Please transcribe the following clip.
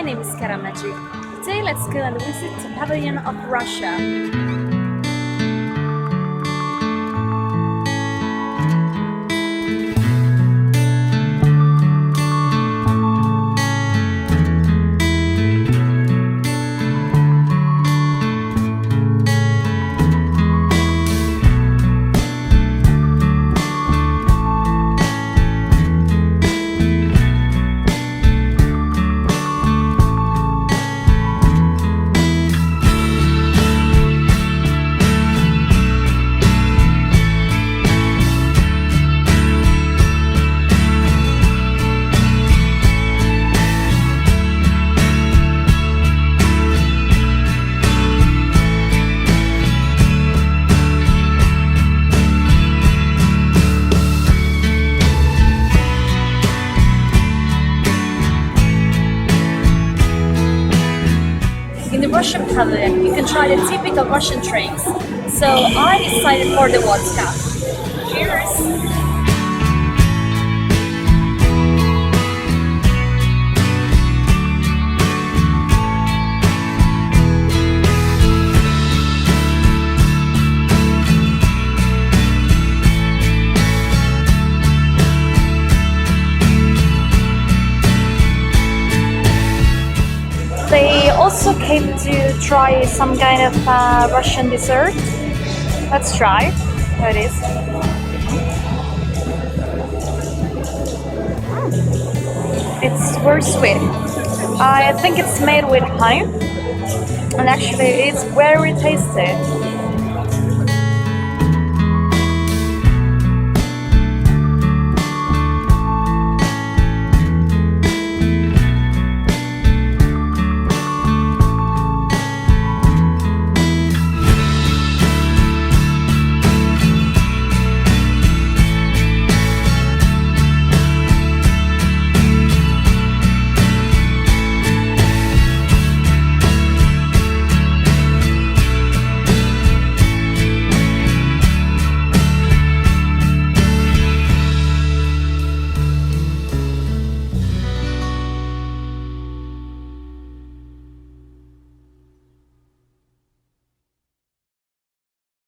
name is Karamaji. Today let's go and visit the Pavilion of Russia. In the Russian pavilion, you can try the typical Russian drinks. So I decided for the vodka. Cheers! They also came to try some kind of Russian dessert. Let's try. There it is. It's very sweet. I think it's made with honey, and actually, it's very tasty.